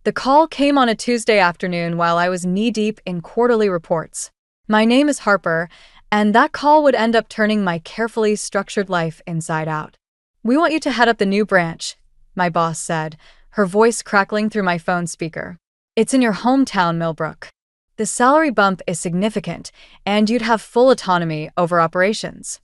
The call came on a Tuesday afternoon while I was knee-deep in quarterly reports. My name is Harper, and that call would end up turning my carefully structured life inside out. "We want you to head up the new branch," my boss said, her voice crackling through my phone speaker. "It's in your hometown, Millbrook. The salary bump is significant, and you'd have full autonomy over operations."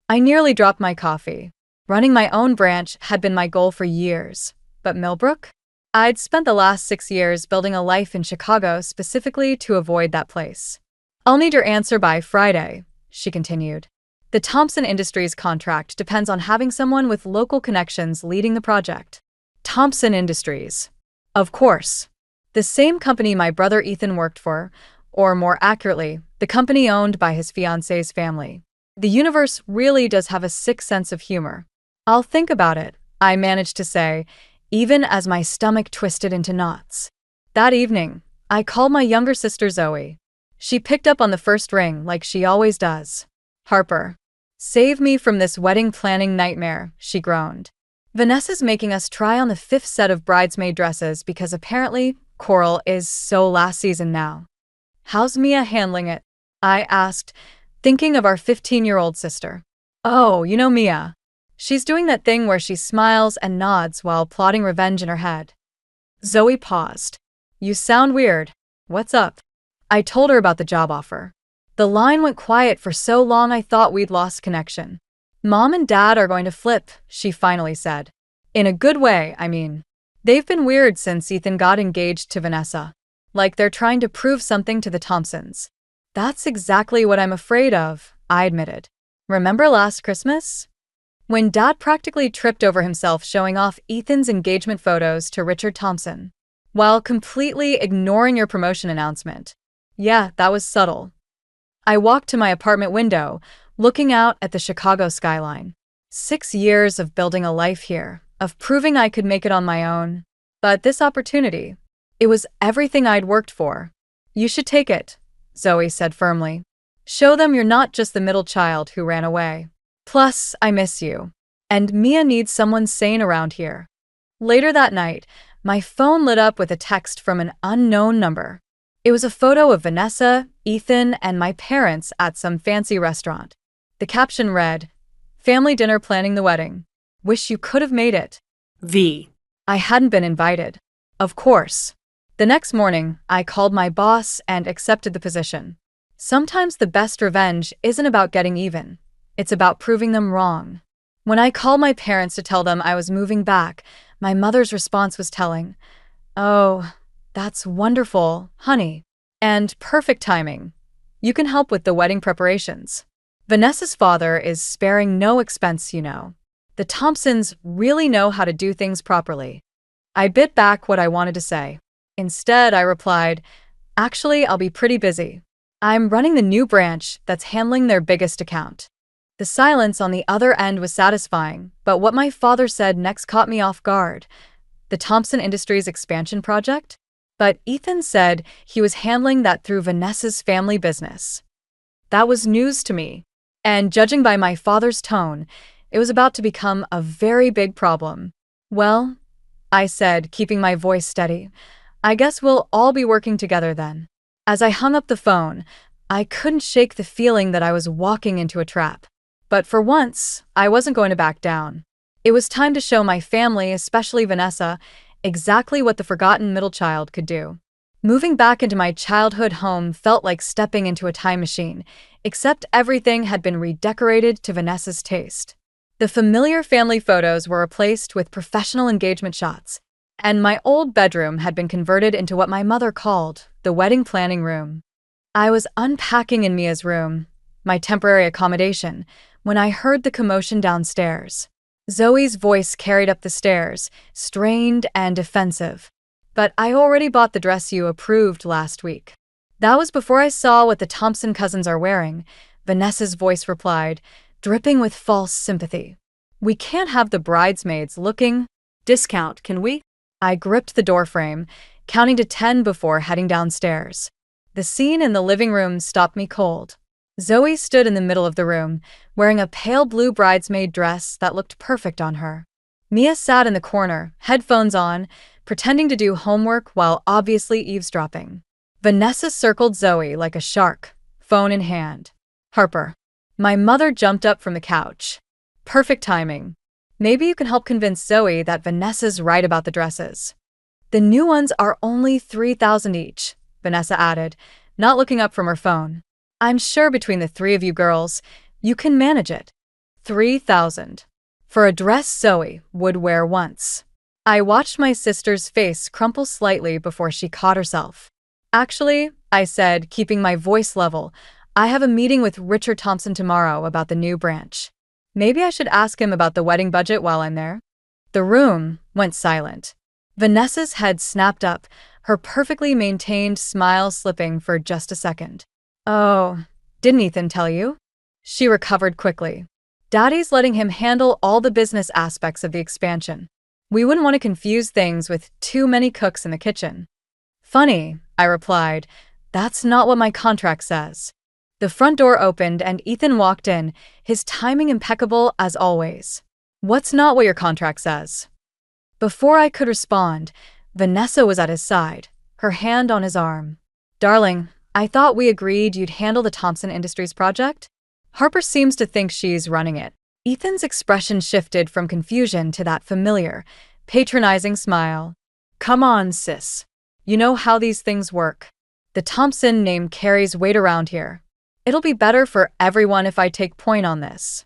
I nearly dropped my coffee. Running my own branch had been my goal for years. But Millbrook? I'd spent the last 6 years building a life in Chicago specifically to avoid that place. "I'll need your answer by Friday," she continued. "The Thompson Industries contract depends on having someone with local connections leading the project." Thompson Industries. Of course. The same company my brother Ethan worked for, or more accurately, the company owned by his fiancée's family. The universe really does have a sick sense of humor. "I'll think about it," I managed to say, even as my stomach twisted into knots. That evening, I called my younger sister Zoe. She picked up on the first ring like she always does. "Harper, save me from this wedding planning nightmare," she groaned. "Vanessa's making us try on the 5th set of bridesmaid dresses because apparently Coral is so last season now." "How's Mia handling it?" I asked, thinking of our 15-year-old sister. "Oh, you know Mia. She's doing that thing where she smiles and nods while plotting revenge in her head." Zoe paused. "You sound weird. What's up?" I told her about the job offer. The line went quiet for so long I thought we'd lost connection. "Mom and Dad are going to flip," she finally said. "In a good way, I mean. They've been weird since Ethan got engaged to Vanessa. Like they're trying to prove something to the Thompsons." "That's exactly what I'm afraid of," I admitted. "Remember last Christmas? When Dad practically tripped over himself showing off Ethan's engagement photos to Richard Thompson, while completely ignoring your promotion announcement." "Yeah, that was subtle." I walked to my apartment window, looking out at the Chicago skyline. 6 years of building a life here, of proving I could make it on my own. But this opportunity, it was everything I'd worked for. "You should take it," Zoe said firmly. "Show them you're not just the middle child who ran away. Plus, I miss you. And Mia needs someone sane around here." Later that night, my phone lit up with a text from an unknown number. It was a photo of Vanessa, Ethan, and my parents at some fancy restaurant. The caption read, "Family dinner planning the wedding. Wish you could have made it. V." I hadn't been invited. Of course. The next morning, I called my boss and accepted the position. Sometimes the best revenge isn't about getting even. It's about proving them wrong. When I called my parents to tell them I was moving back, my mother's response was telling. "Oh, that's wonderful, honey. And perfect timing. You can help with the wedding preparations. Vanessa's father is sparing no expense, you know. The Thompsons really know how to do things properly." I bit back what I wanted to say. Instead, I replied, "Actually, I'll be pretty busy. I'm running the new branch that's handling their biggest account." The silence on the other end was satisfying, but what my father said next caught me off guard. "The Thompson Industries expansion project?" But Ethan said he was handling that through Vanessa's family business. That was news to me, and judging by my father's tone, it was about to become a very big problem. "Well," I said, keeping my voice steady, "I guess we'll all be working together then." As I hung up the phone, I couldn't shake the feeling that I was walking into a trap. But for once, I wasn't going to back down. It was time to show my family, especially Vanessa, exactly what the forgotten middle child could do. Moving back into my childhood home felt like stepping into a time machine, except everything had been redecorated to Vanessa's taste. The familiar family photos were replaced with professional engagement shots, and my old bedroom had been converted into what my mother called the wedding planning room. I was unpacking in Mia's room, my temporary accommodation, when I heard the commotion downstairs. Zoe's voice carried up the stairs, strained and defensive. "But I already bought the dress you approved last week." "That was before I saw what the Thompson cousins are wearing," Vanessa's voice replied, dripping with false sympathy. "We can't have the bridesmaids looking discount, can we?" I gripped the doorframe, counting to 10 before heading downstairs. The scene in the living room stopped me cold. Zoe stood in the middle of the room, wearing a pale blue bridesmaid dress that looked perfect on her. Mia sat in the corner, headphones on, pretending to do homework while obviously eavesdropping. Vanessa circled Zoe like a shark, phone in hand. Harper. My mother jumped up from the couch. Perfect timing. Maybe you can help convince Zoe that Vanessa's right about the dresses. The new ones are only $3,000 each, Vanessa added, not looking up from her phone. I'm sure between the three of you girls, you can manage it. $3,000. For a dress Zoe would wear once. I watched my sister's face crumple slightly before she caught herself. Actually, I said, keeping my voice level, I have a meeting with Richard Thompson tomorrow about the new branch. Maybe I should ask him about the wedding budget while I'm there. The room went silent. Vanessa's head snapped up, her perfectly maintained smile slipping for just a second. Oh, didn't Ethan tell you? She recovered quickly. Daddy's letting him handle all the business aspects of the expansion. We wouldn't want to confuse things with too many cooks in the kitchen. Funny, I replied. That's not what my contract says. The front door opened and Ethan walked in, his timing impeccable as always. What's not what your contract says? Before I could respond, Vanessa was at his side, her hand on his arm. Darling, I thought we agreed you'd handle the Thompson Industries project? Harper seems to think she's running it. Ethan's expression shifted from confusion to that familiar, patronizing smile. Come on, sis. You know how these things work. The Thompson name carries weight around here. It'll be better for everyone if I take point on this.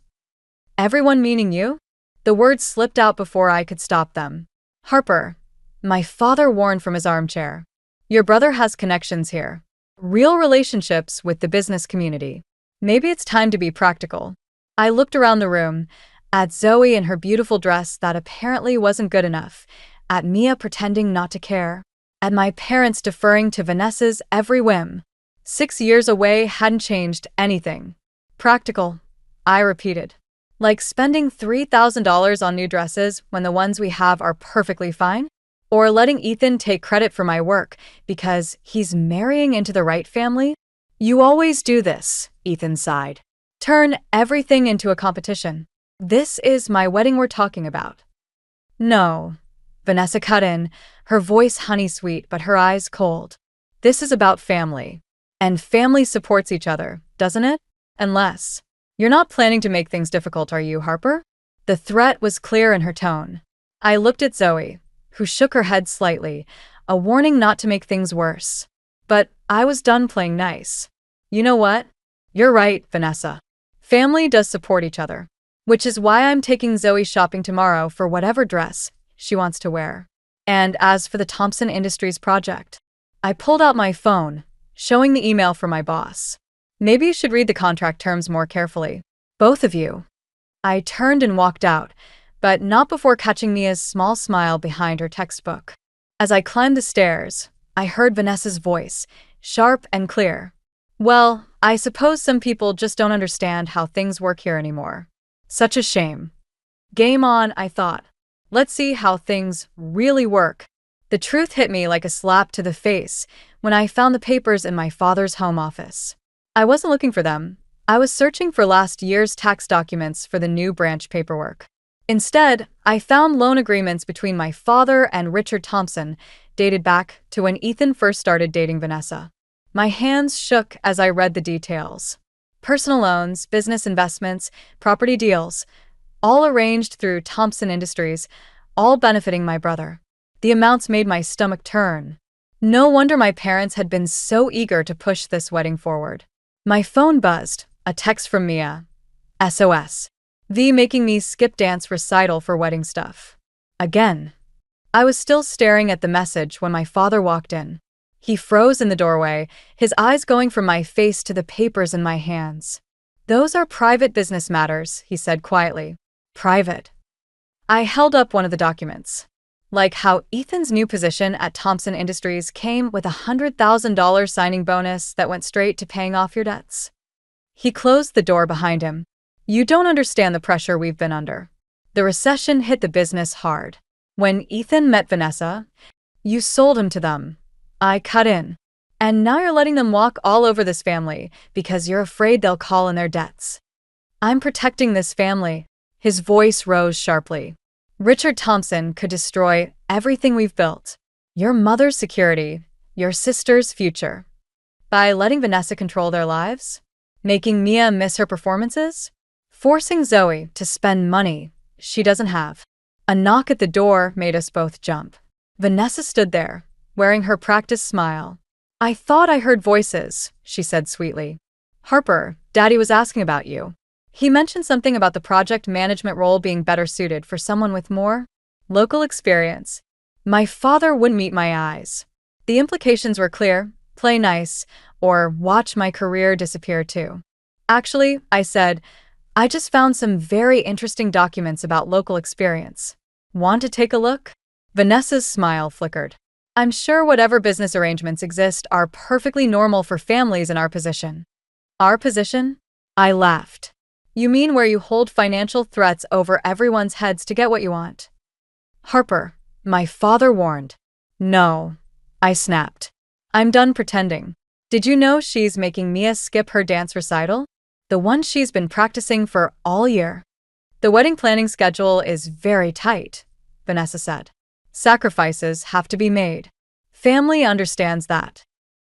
Everyone meaning you? The words slipped out before I could stop them. Harper, my father warned from his armchair. Your brother has connections here. Real relationships with the business community. Maybe it's time to be practical. I looked around the room, at Zoe in her beautiful dress that apparently wasn't good enough, at Mia pretending not to care, at my parents deferring to Vanessa's every whim. 6 years away hadn't changed anything. Practical, I repeated. Like spending $3,000 on new dresses when the ones we have are perfectly fine? Or letting Ethan take credit for my work because he's marrying into the right family? You always do this, Ethan sighed. Turn everything into a competition. This is my wedding we're talking about. No, Vanessa cut in, her voice honey-sweet but her eyes cold. This is about family. And family supports each other, doesn't it? Unless. You're not planning to make things difficult, are you, Harper? The threat was clear in her tone. I looked at Zoe, who shook her head slightly, a warning not to make things worse. But I was done playing nice. You know what? You're right, Vanessa. Family does support each other. Which is why I'm taking Zoe shopping tomorrow for whatever dress she wants to wear. And as for the Thompson Industries project, I pulled out my phone, showing the email from my boss. Maybe you should read the contract terms more carefully. Both of you. I turned and walked out, but not before catching Mia's small smile behind her textbook. As I climbed the stairs, I heard Vanessa's voice, sharp and clear. Well, I suppose some people just don't understand how things work here anymore. Such a shame. Game on, I thought. Let's see how things really work. The truth hit me like a slap to the face when I found the papers in my father's home office. I wasn't looking for them. I was searching for last year's tax documents for the new branch paperwork. Instead, I found loan agreements between my father and Richard Thompson, dated back to when Ethan first started dating Vanessa. My hands shook as I read the details. Personal loans, business investments, property deals, all arranged through Thompson Industries, all benefiting my brother. The amounts made my stomach turn. No wonder my parents had been so eager to push this wedding forward. My phone buzzed, a text from Mia. SOS. V making me skip dance recital for wedding stuff. Again. I was still staring at the message when my father walked in. He froze in the doorway, his eyes going from my face to the papers in my hands. Those are private business matters, he said quietly. Private. I held up one of the documents. Like how Ethan's new position at Thompson Industries came with a $100,000 signing bonus that went straight to paying off your debts. He closed the door behind him. You don't understand the pressure we've been under. The recession hit the business hard. When Ethan met Vanessa, you sold him to them. I cut in. And now you're letting them walk all over this family because you're afraid they'll call in their debts. I'm protecting this family. His voice rose sharply. Richard Thompson could destroy everything we've built. Your mother's security, your sister's future. By letting Vanessa control their lives? Making Mia miss her performances? Forcing Zoe to spend money she doesn't have. A knock at the door made us both jump. Vanessa stood there, wearing her practiced smile. "I thought I heard voices," she said sweetly. "Harper, Daddy was asking about you. He mentioned something about the project management role being better suited for someone with more local experience." My father wouldn't meet my eyes. The implications were clear: play nice, or watch my career disappear too. "Actually," I said, "I just found some very interesting documents about local experience. Want to take a look?" Vanessa's smile flickered. "I'm sure whatever business arrangements exist are perfectly normal for families in our position." "Our position?" I laughed. "You mean where you hold financial threats over everyone's heads to get what you want?" "Harper," my father warned. "No," I snapped. "I'm done pretending. Did you know she's making Mia skip her dance recital? The one she's been practicing for all year." "The wedding planning schedule is very tight," Vanessa said. "Sacrifices have to be made. Family understands that."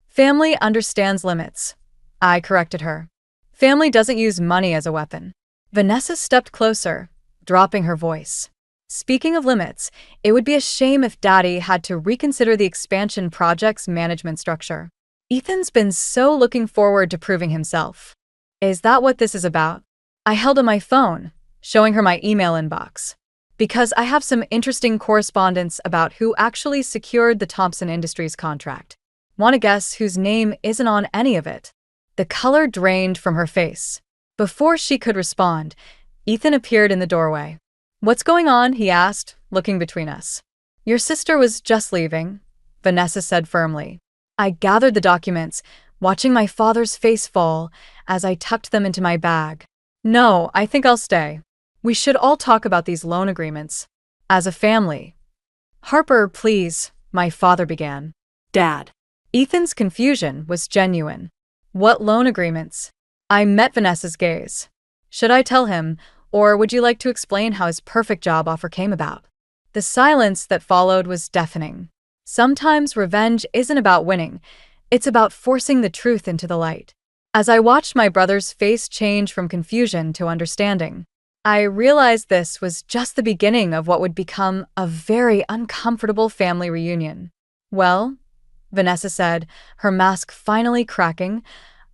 "Family understands limits," I corrected her. "Family doesn't use money as a weapon." Vanessa stepped closer, dropping her voice. "Speaking of limits, it would be a shame if Daddy had to reconsider the expansion project's management structure. Ethan's been so looking forward to proving himself." "Is that what this is about?" I held up my phone, showing her my email inbox. "Because I have some interesting correspondence about who actually secured the Thompson Industries contract. Want to guess whose name isn't on any of it?" The color drained from her face. Before she could respond, Ethan appeared in the doorway. "What's going on?" he asked, looking between us. "Your sister was just leaving," Vanessa said firmly. I gathered the documents, watching my father's face fall as I tucked them into my bag. "No, I think I'll stay. We should all talk about these loan agreements. As a family." "Harper, please," my father began. "Dad." Ethan's confusion was genuine. "What loan agreements?" I met Vanessa's gaze. "Should I tell him, or would you like to explain how his perfect job offer came about?" The silence that followed was deafening. Sometimes revenge isn't about winning, it's about forcing the truth into the light. As I watched my brother's face change from confusion to understanding, I realized this was just the beginning of what would become a very uncomfortable family reunion. "Well," Vanessa said, her mask finally cracking,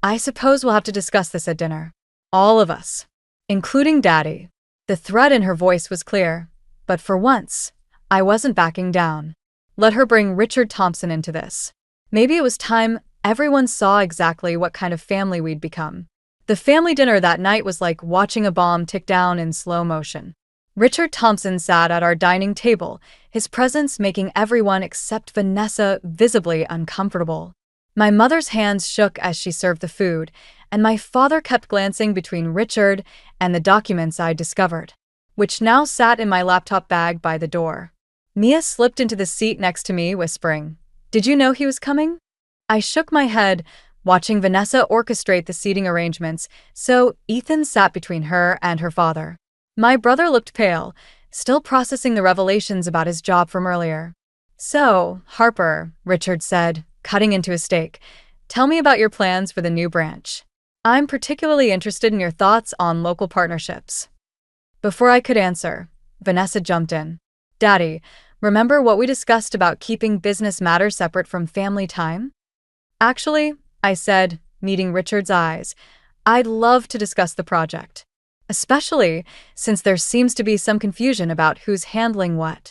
"I suppose we'll have to discuss this at dinner. All of us. Including Daddy." The threat in her voice was clear, but for once, I wasn't backing down. Let her bring Richard Thompson into this. Maybe it was time everyone saw exactly what kind of family we'd become. The family dinner that night was like watching a bomb tick down in slow motion. Richard Thompson sat at our dining table, his presence making everyone except Vanessa visibly uncomfortable. My mother's hands shook as she served the food, and my father kept glancing between Richard and the documents I'd discovered, which now sat in my laptop bag by the door. Mia slipped into the seat next to me, whispering, "Did you know he was coming?" I shook my head, watching Vanessa orchestrate the seating arrangements, so Ethan sat between her and her father. My brother looked pale, still processing the revelations about his job from earlier. "So, Harper," Richard said, cutting into a steak, "tell me about your plans for the new branch. I'm particularly interested in your thoughts on local partnerships." Before I could answer, Vanessa jumped in. "Daddy, remember what we discussed about keeping business matters separate from family time?" "Actually," I said, meeting Richard's eyes, "I'd love to discuss the project. Especially since there seems to be some confusion about who's handling what."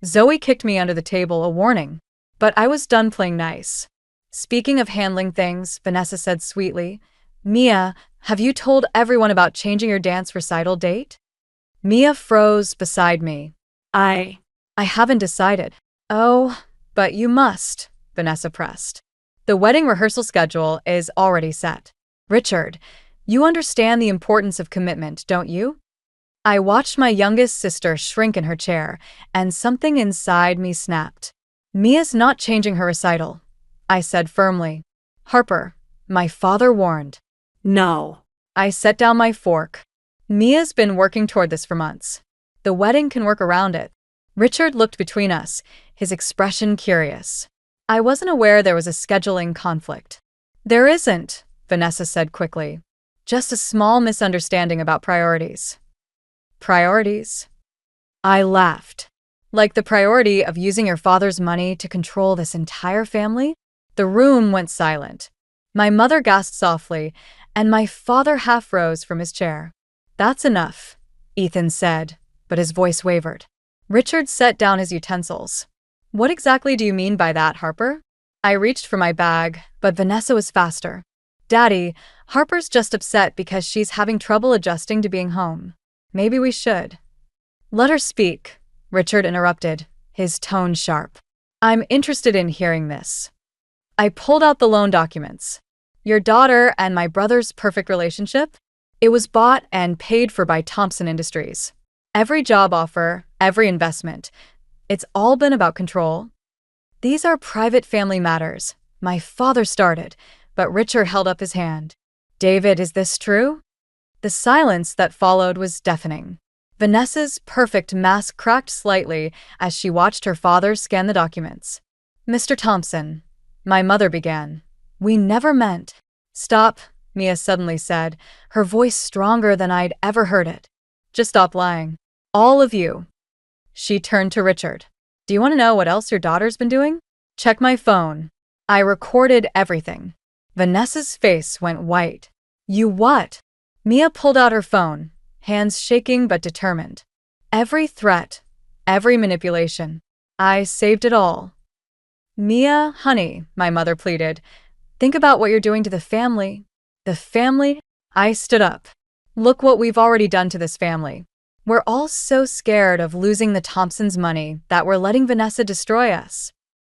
Zoe kicked me under the table, a warning, but I was done playing nice. "Speaking of handling things," Vanessa said sweetly, "Mia, have you told everyone about changing your dance recital date?" Mia froze beside me. I haven't decided." "Oh, but you must," Vanessa pressed. "The wedding rehearsal schedule is already set. Richard, you understand the importance of commitment, don't you?" I watched my youngest sister shrink in her chair, and something inside me snapped. "Mia's not changing her recital," I said firmly. "Harper," my father warned. "No." I set down my fork. "Mia's been working toward this for months. The wedding can work around it. Richard looked between us, his expression curious. I wasn't aware there was a scheduling conflict. There isn't, Vanessa said quickly. Just a small misunderstanding about priorities. Priorities? I laughed. Like the priority of using your father's money to control this entire family? The room went silent. My mother gasped softly, and my father half rose from his chair. That's enough, Ethan said, but his voice wavered. Richard set down his utensils. What exactly do you mean by that, Harper? I reached for my bag, but Vanessa was faster. Daddy, Harper's just upset because she's having trouble adjusting to being home. Maybe we should. Let her speak, Richard interrupted, his tone sharp. I'm interested in hearing this. I pulled out the loan documents. Your daughter and my brother's perfect relationship? It was bought and paid for by Thompson Industries. Every job offer, every investment. It's all been about control. These are private family matters. My father started, but Richard held up his hand. David, is this true? The silence that followed was deafening. Vanessa's perfect mask cracked slightly as she watched her father scan the documents. Mr. Thompson, my mother began. We never meant. Stop, Mia suddenly said, her voice stronger than I'd ever heard it. Just stop lying. All of you. She turned to Richard. Do you want to know what else your daughter's been doing? Check my phone. I recorded everything. Vanessa's face went white. You what? Mia pulled out her phone, hands shaking but determined. Every threat, every manipulation. I saved it all. Mia, honey, my mother pleaded. Think about what you're doing to the family. The family? I stood up. Look what we've already done to this family. We're all so scared of losing the Thompsons' money that we're letting Vanessa destroy us.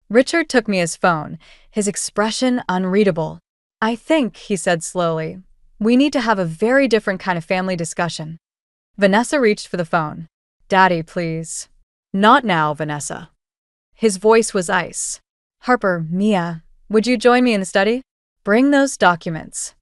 Richard took Mia's phone, his expression unreadable. I think, he said slowly, we need to have a very different kind of family discussion. Vanessa reached for the phone. Daddy, please. Not now, Vanessa. His voice was ice. Harper, Mia, would you join me in the study? Bring those documents.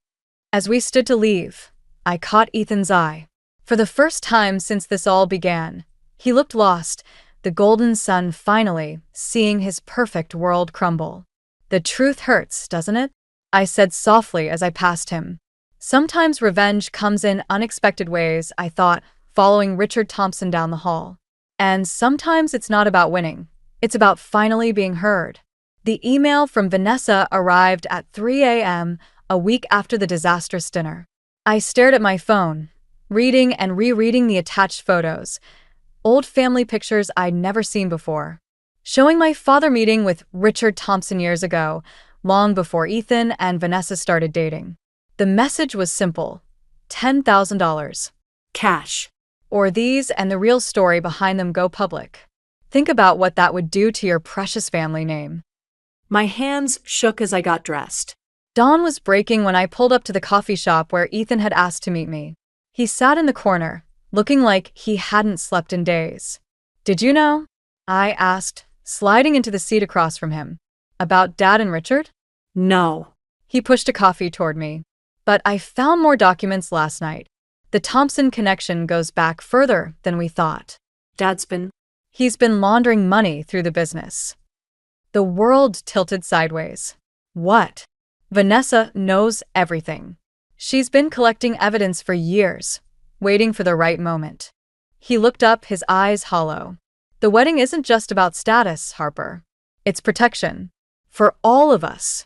As we stood to leave, I caught Ethan's eye. For the first time since this all began, he looked lost, the golden sun finally seeing his perfect world crumble. The truth hurts, doesn't it? I said softly as I passed him. Sometimes revenge comes in unexpected ways, I thought, following Richard Thompson down the hall. And sometimes it's not about winning. It's about finally being heard. The email from Vanessa arrived at 3 a.m., a week after the disastrous dinner. I stared at my phone, reading and rereading the attached photos, old family pictures I'd never seen before, showing my father meeting with Richard Thompson years ago, long before Ethan and Vanessa started dating. The message was simple: $10,000. Cash. Or these and the real story behind them go public. Think about what that would do to your precious family name. My hands shook as I got dressed. Dawn was breaking when I pulled up to the coffee shop where Ethan had asked to meet me. He sat in the corner, looking like he hadn't slept in days. Did you know? I asked, sliding into the seat across from him. About Dad and Richard? No. He pushed a coffee toward me. But I found more documents last night. The Thompson connection goes back further than we thought. He's been laundering money through the business. The world tilted sideways. What? Vanessa knows everything. She's been collecting evidence for years, waiting for the right moment. He looked up, his eyes hollow. The wedding isn't just about status, Harper. It's protection. For all of us.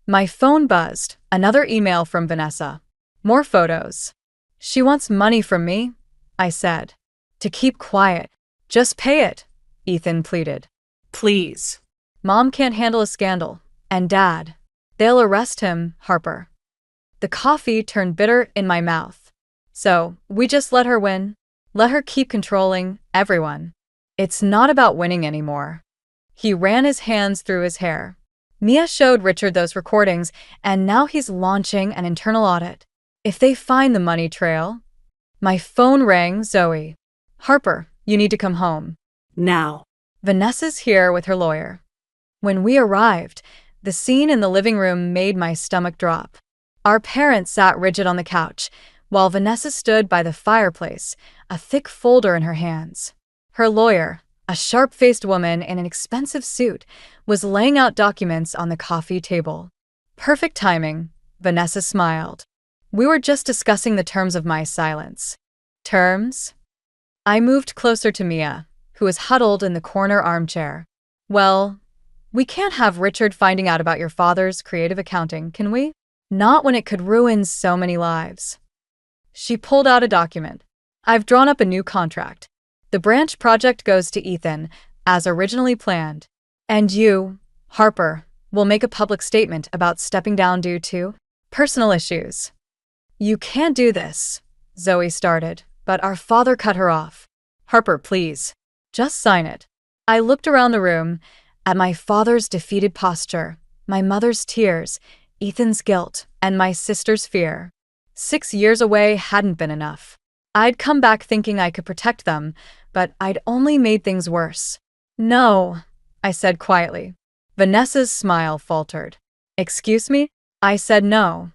My phone buzzed. Another email from Vanessa. More photos. She wants money from me, I said. To keep quiet. Just pay it, Ethan pleaded. Please. Mom can't handle a scandal. And Dad. They'll arrest him, Harper. The coffee turned bitter in my mouth. So, we just let her win? Let her keep controlling everyone. It's not about winning anymore. He ran his hands through his hair. Mia showed Richard those recordings, and now he's launching an internal audit. If they find the money trail... My phone rang. Zoe. Harper, you need to come home. Now. Vanessa's here with her lawyer. When we arrived, the scene in the living room made my stomach drop. Our parents sat rigid on the couch, while Vanessa stood by the fireplace, a thick folder in her hands. Her lawyer, a sharp-faced woman in an expensive suit, was laying out documents on the coffee table. Perfect timing, Vanessa smiled. We were just discussing the terms of my silence. Terms? I moved closer to Mia, who was huddled in the corner armchair. Well, we can't have Richard finding out about your father's creative accounting, can we? Not when it could ruin so many lives. She pulled out a document. I've drawn up a new contract. The branch project goes to Ethan, as originally planned. And you, Harper, will make a public statement about stepping down due to personal issues. You can't do this, Zoe started, but our father cut her off. Harper, please. Just sign it. I looked around the room, at my father's defeated posture, my mother's tears, Ethan's guilt, and my sister's fear. 6 years away hadn't been enough. I'd come back thinking I could protect them, but I'd only made things worse. No, I said quietly. Vanessa's smile faltered. Excuse me? I said no.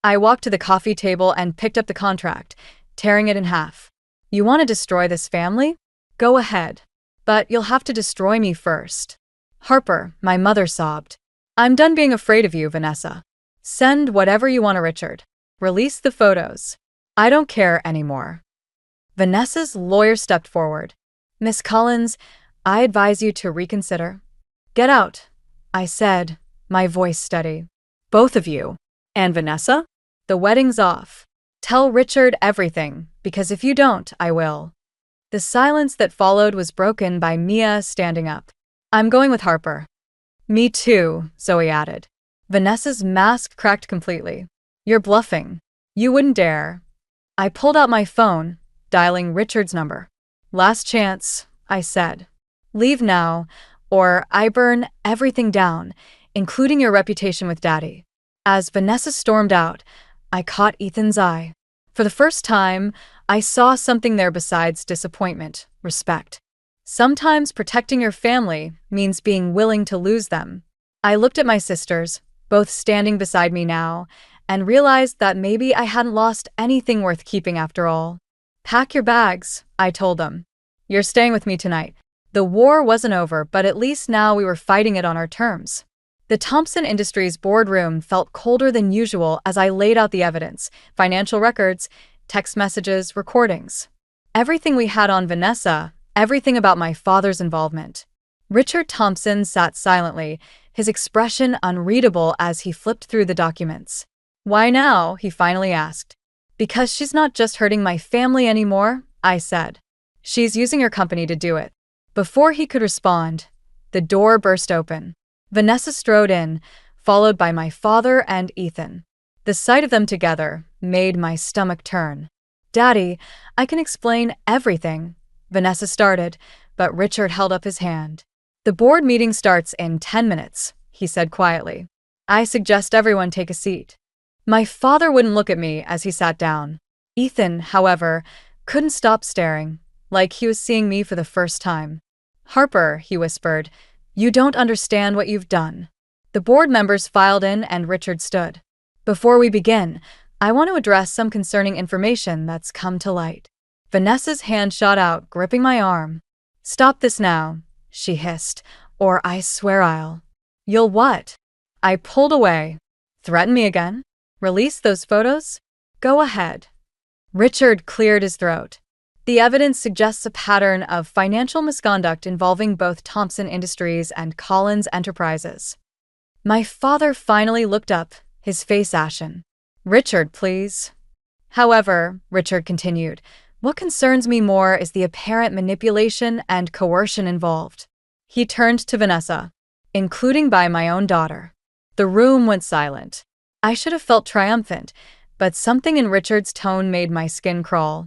I walked to the coffee table and picked up the contract, tearing it in half. You want to destroy this family? Go ahead. But you'll have to destroy me first. Harper, my mother sobbed. I'm done being afraid of you, Vanessa. Send whatever you want to Richard. Release the photos. I don't care anymore. Vanessa's lawyer stepped forward. Miss Collins, I advise you to reconsider. Get out, I said, my voice steady. Both of you. And Vanessa? The wedding's off. Tell Richard everything, because if you don't, I will. The silence that followed was broken by Mia standing up. I'm going with Harper. Me too, Zoe added. Vanessa's mask cracked completely. You're bluffing. You wouldn't dare. I pulled out my phone, dialing Richard's number. Last chance, I said. Leave now, or I burn everything down, including your reputation with Daddy. As Vanessa stormed out, I caught Ethan's eye. For the first time, I saw something there besides disappointment, respect. Sometimes protecting your family means being willing to lose them. I looked at my sisters, both standing beside me now, and realized that maybe I hadn't lost anything worth keeping after all. Pack your bags, I told them. You're staying with me tonight. The war wasn't over, but at least now we were fighting it on our terms. The Thompson Industries boardroom felt colder than usual as I laid out the evidence, financial records, text messages, recordings. Everything we had on Vanessa, everything about my father's involvement. Richard Thompson sat silently, his expression unreadable as he flipped through the documents. Why now? He finally asked. Because she's not just hurting my family anymore, I said. She's using her company to do it. Before he could respond, the door burst open. Vanessa strode in, followed by my father and Ethan. The sight of them together made my stomach turn. Daddy, I can explain everything, Vanessa started, but Richard held up his hand. The board meeting starts in 10 minutes, he said quietly. I suggest everyone take a seat. My father wouldn't look at me as he sat down. Ethan, however, couldn't stop staring, like he was seeing me for the first time. Harper, he whispered, you don't understand what you've done. The board members filed in and Richard stood. Before we begin, I want to address some concerning information that's come to light. Vanessa's hand shot out, gripping my arm. Stop this now, she hissed, or I swear I'll. You'll what? I pulled away. Threaten me again? Release those photos? Go ahead. Richard cleared his throat. The evidence suggests a pattern of financial misconduct involving both Thompson Industries and Collins Enterprises. My father finally looked up, his face ashen. Richard, please. However, Richard continued, what concerns me more is the apparent manipulation and coercion involved. He turned to Vanessa, including by my own daughter. The room went silent. I should have felt triumphant, but something in Richard's tone made my skin crawl.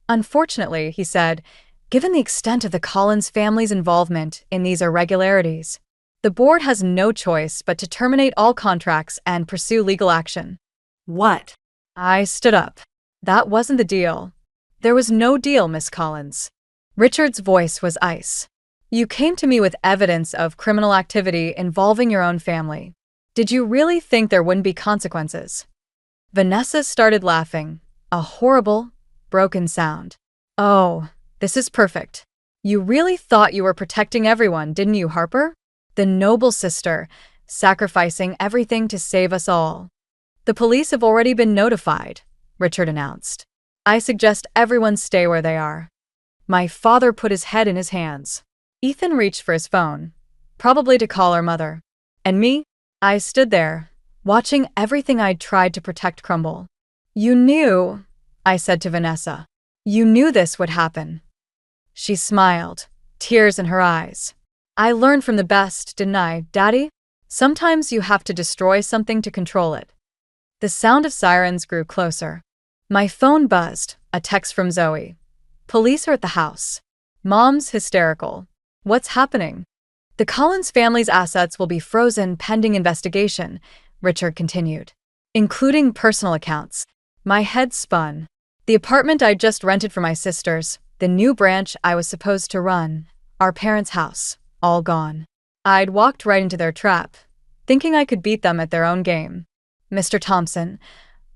Unfortunately, he said, given the extent of the Collins family's involvement in these irregularities, the board has no choice but to terminate all contracts and pursue legal action. What? I stood up. That wasn't the deal. There was no deal, Miss Collins. Richard's voice was ice. You came to me with evidence of criminal activity involving your own family. Did you really think there wouldn't be consequences? Vanessa started laughing, a horrible, broken sound. "Oh, this is perfect. You really thought you were protecting everyone, didn't you, Harper? The noble sister, sacrificing everything to save us all." "The police have already been notified," Richard announced. "I suggest everyone stay where they are." My father put his head in his hands. Ethan reached for his phone, probably to call our mother. And me? I stood there, watching everything I'd tried to protect crumble. "You knew," I said to Vanessa. "You knew this would happen." She smiled, tears in her eyes. "I learned from the best, didn't I, Daddy? Sometimes you have to destroy something to control it." The sound of sirens grew closer. My phone buzzed, a text from Zoe. "Police are at the house. Mom's hysterical." "What's happening?" "The Collins family's assets will be frozen pending investigation," Richard continued, "including personal accounts." My head spun. The apartment I'd just rented for my sisters, the new branch I was supposed to run, our parents' house, all gone. I'd walked right into their trap, thinking I could beat them at their own game. "Mr. Thompson,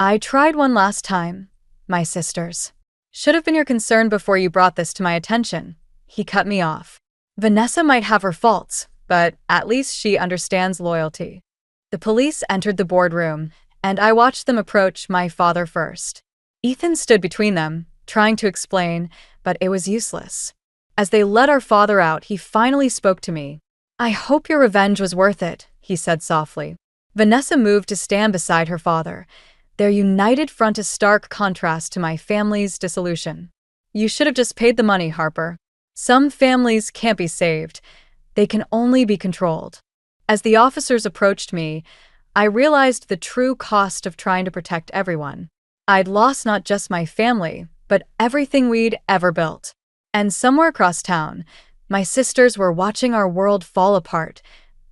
I tried one last time. My sisters. Should have been your concern before you brought this to my attention." He cut me off. "Vanessa might have her faults, but at least she understands loyalty." The police entered the boardroom, and I watched them approach my father first. Ethan stood between them, trying to explain, but it was useless. As they led our father out, he finally spoke to me. "I hope your revenge was worth it," he said softly. Vanessa moved to stand beside her father, their united front a stark contrast to my family's dissolution. "You should have just paid the money, Harper. Some families can't be saved. They can only be controlled." As the officers approached me, I realized the true cost of trying to protect everyone. I'd lost not just my family, but everything we'd ever built. And somewhere across town, my sisters were watching our world fall apart,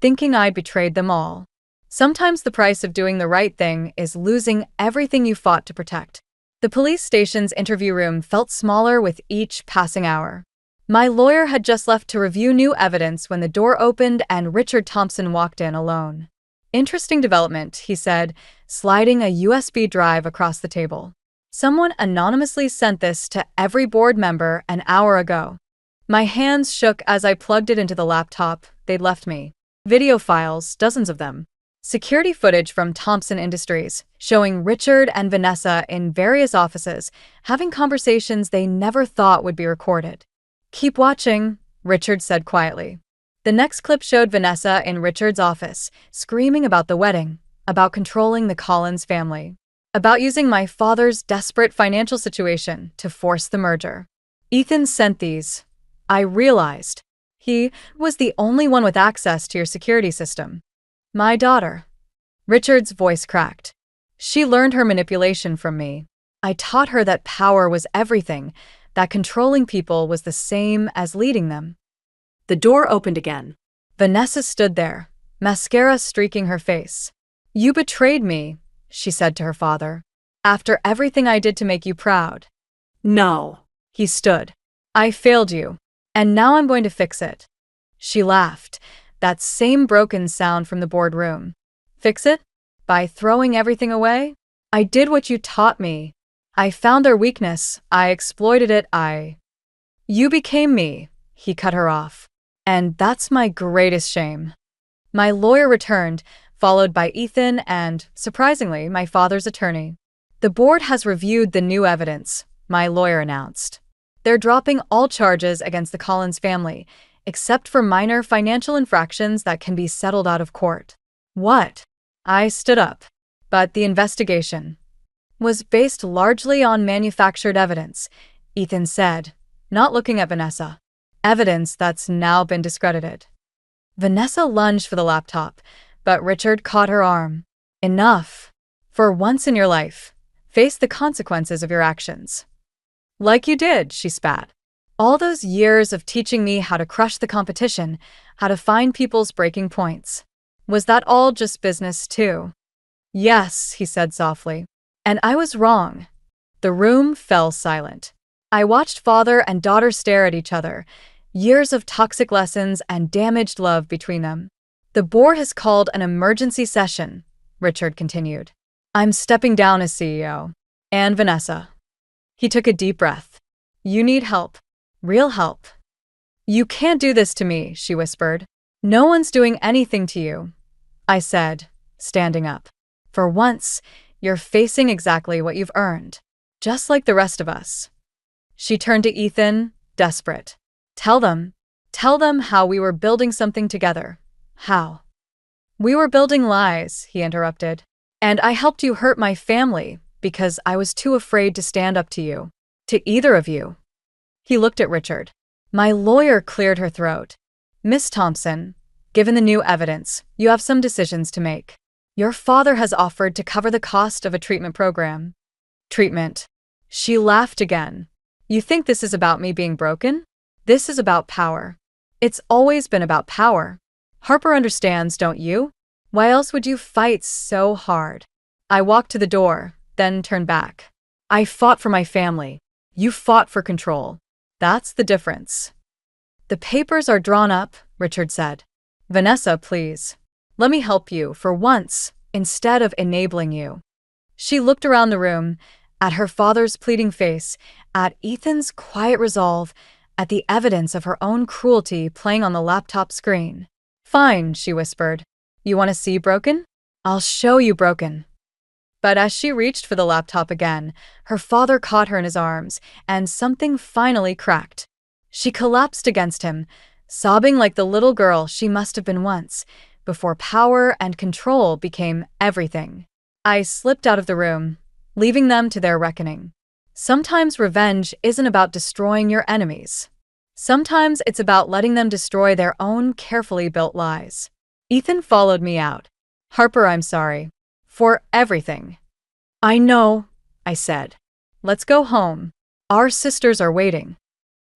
thinking I'd betrayed them all. Sometimes the price of doing the right thing is losing everything you fought to protect. The police station's interview room felt smaller with each passing hour. My lawyer had just left to review new evidence when the door opened and Richard Thompson walked in alone. "Interesting development," he said, sliding a USB drive across the table. "Someone anonymously sent this to every board member an hour ago." My hands shook as I plugged it into the laptop they'd left me. Video files, dozens of them. Security footage from Thompson Industries, showing Richard and Vanessa in various offices, having conversations they never thought would be recorded. "Keep watching," Richard said quietly. The next clip showed Vanessa in Richard's office, screaming about the wedding, about controlling the Collins family, about using my father's desperate financial situation to force the merger. "Ethan sent these. I realized. He was the only one with access to your security system." "My daughter." Richard's voice cracked. "She learned her manipulation from me. I taught her that power was everything, that controlling people was the same as leading them." The door opened again. Vanessa stood there, mascara streaking her face. "You betrayed me," she said to her father. "After everything I did to make you proud." "No." He stood. "I failed you, and now I'm going to fix it." She laughed, that same broken sound from the boardroom. "Fix it? By throwing everything away? I did what you taught me. I found their weakness, I exploited it, You became me," he cut her off. "And that's my greatest shame." My lawyer returned, followed by Ethan and, surprisingly, my father's attorney. "The board has reviewed the new evidence," my lawyer announced. "They're dropping all charges against the Collins family, except for minor financial infractions that can be settled out of court." "What?" I stood up. "But the investigation was based largely on manufactured evidence," Ethan said, not looking at Vanessa. "Evidence that's now been discredited." Vanessa lunged for the laptop, but Richard caught her arm. "Enough. For once in your life, face the consequences of your actions." "Like you did," she spat. "All those years of teaching me how to crush the competition, how to find people's breaking points. Was that all just business, too?" "Yes," he said softly. "And I was wrong." The room fell silent. I watched father and daughter stare at each other, years of toxic lessons and damaged love between them. "The board has called an emergency session," Richard continued. "I'm stepping down as CEO. And Vanessa, He took a deep breath. You need help. Real help. You can't do this to me, she whispered. No one's doing anything to you, I said, standing up. For once, you're facing exactly what you've earned, just like the rest of us. She turned to Ethan, desperate. Tell them how we were building something together. How? We were building lies, he interrupted. And I helped you hurt my family because I was too afraid to stand up to you, to either of you. He looked at Richard. My lawyer cleared her throat. Miss Thompson, given the new evidence, you have some decisions to make. Your father has offered to cover the cost of a treatment program. Treatment. She laughed again. You think this is about me being broken? This is about power. It's always been about power. Harper understands, don't you? Why else would you fight so hard? I walked to the door, then turned back. I fought for my family. You fought for control. That's the difference. The papers are drawn up, Richard said. Vanessa, please. Let me help you for once, instead of enabling you. She looked around the room, at her father's pleading face, at Ethan's quiet resolve, at the evidence of her own cruelty playing on the laptop screen. Fine, she whispered. You want to see broken? I'll show you broken. But as she reached for the laptop again, her father caught her in his arms, and something finally cracked. She collapsed against him, sobbing like the little girl she must have been once, before power and control became everything. I slipped out of the room, leaving them to their reckoning. Sometimes revenge isn't about destroying your enemies. Sometimes it's about letting them destroy their own carefully built lies. Ethan followed me out. Harper, I'm sorry. For everything. I know, I said. Let's go home. Our sisters are waiting.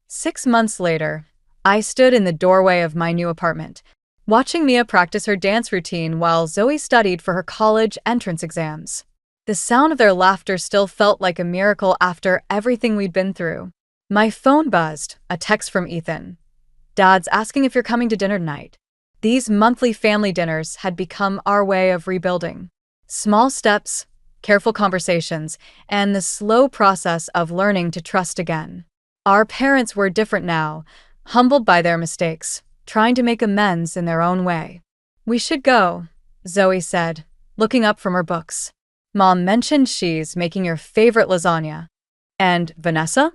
6 months later, I stood in the doorway of my new apartment, watching Mia practice her dance routine while Zoe studied for her college entrance exams. The sound of their laughter still felt like a miracle after everything we'd been through. My phone buzzed, a text from Ethan. Dad's asking if you're coming to dinner tonight. These monthly family dinners had become our way of rebuilding. Small steps, careful conversations, and the slow process of learning to trust again. Our parents were different now, humbled by their mistakes, trying to make amends in their own way. We should go, Zoe said, looking up from her books. Mom mentioned she's making your favorite lasagna. And Vanessa?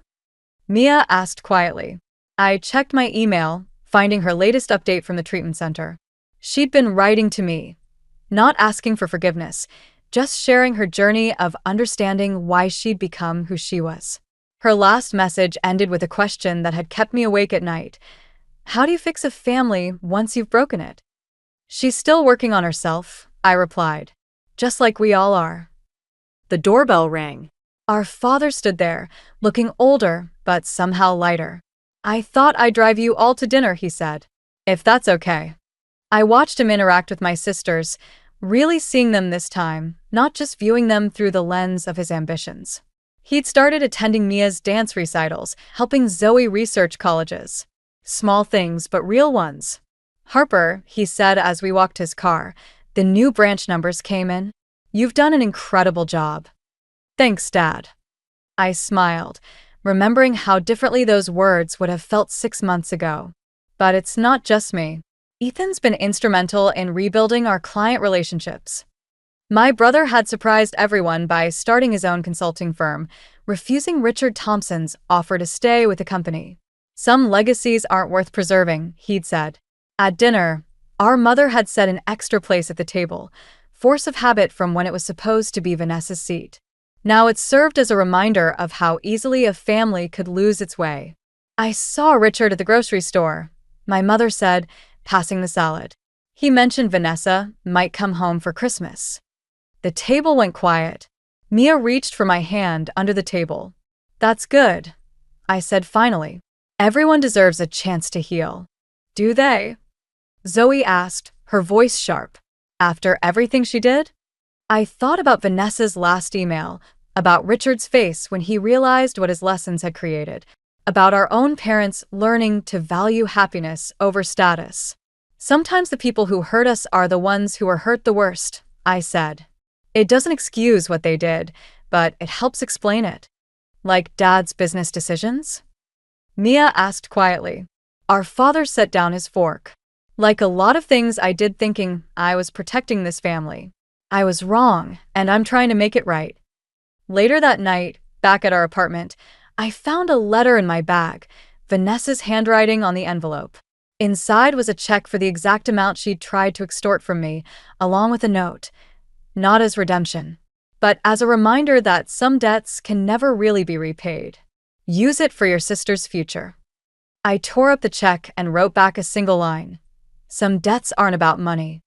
Mia asked quietly. I checked my email, finding her latest update from the treatment center. She'd been writing to me, not asking for forgiveness, just sharing her journey of understanding why she'd become who she was. Her last message ended with a question that had kept me awake at night. How do you fix a family once you've broken it? She's still working on herself, I replied. Just like we all are. The doorbell rang. Our father stood there, looking older, but somehow lighter. I thought I'd drive you all to dinner, he said. If that's okay. I watched him interact with my sisters, really seeing them this time, not just viewing them through the lens of his ambitions. He'd started attending Mia's dance recitals, helping Zoe research colleges. Small things, but real ones. Harper, he said as we walked his car, the new branch numbers came in. You've done an incredible job. Thanks, Dad. I smiled, remembering how differently those words would have felt 6 months ago. But it's not just me. Ethan's been instrumental in rebuilding our client relationships. My brother had surprised everyone by starting his own consulting firm, refusing Richard Thompson's offer to stay with the company. Some legacies aren't worth preserving, he'd said. At dinner, our mother had set an extra place at the table, force of habit from when it was supposed to be Vanessa's seat. Now it served as a reminder of how easily a family could lose its way. I saw Richard at the grocery store, my mother said, passing the salad. He mentioned Vanessa might come home for Christmas. The table went quiet. Mia reached for my hand under the table. That's good, I said finally. Everyone deserves a chance to heal. Do they? Zoe asked, her voice sharp. After everything she did? I thought about Vanessa's last email, about Richard's face when he realized what his lessons had created, about our own parents learning to value happiness over status. Sometimes the people who hurt us are the ones who are hurt the worst, I said. It doesn't excuse what they did, but it helps explain it. Like Dad's business decisions? Mia asked quietly. Our father set down his fork. Like a lot of things I did thinking I was protecting this family. I was wrong, and I'm trying to make it right. Later that night, back at our apartment, I found a letter in my bag, Vanessa's handwriting on the envelope. Inside was a check for the exact amount she'd tried to extort from me, along with a note. Not as redemption, but as a reminder that some debts can never really be repaid. Use it for your sister's future. I tore up the check and wrote back a single line. Some debts aren't about money.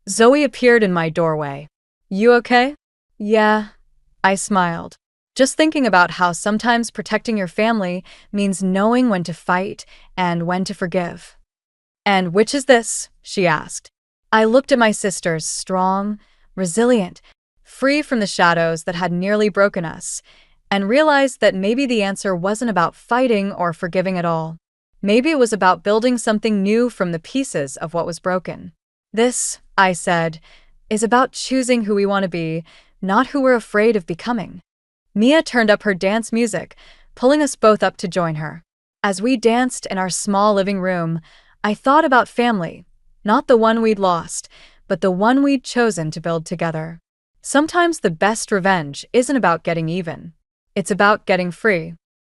Zoe appeared in my doorway. You okay? Yeah, I smiled. Just thinking about how sometimes protecting your family means knowing when to fight and when to forgive. And which is this? She asked. I looked at my sisters, strong, resilient, free from the shadows that had nearly broken us, and realized that maybe the answer wasn't about fighting or forgiving at all. Maybe it was about building something new from the pieces of what was broken. This, I said, is about choosing who we want to be, not who we're afraid of becoming. Mia turned up her dance music, pulling us both up to join her. As we danced in our small living room, I thought about family, not the one we'd lost, but the one we'd chosen to build together. Sometimes the best revenge isn't about getting even. It's about getting free.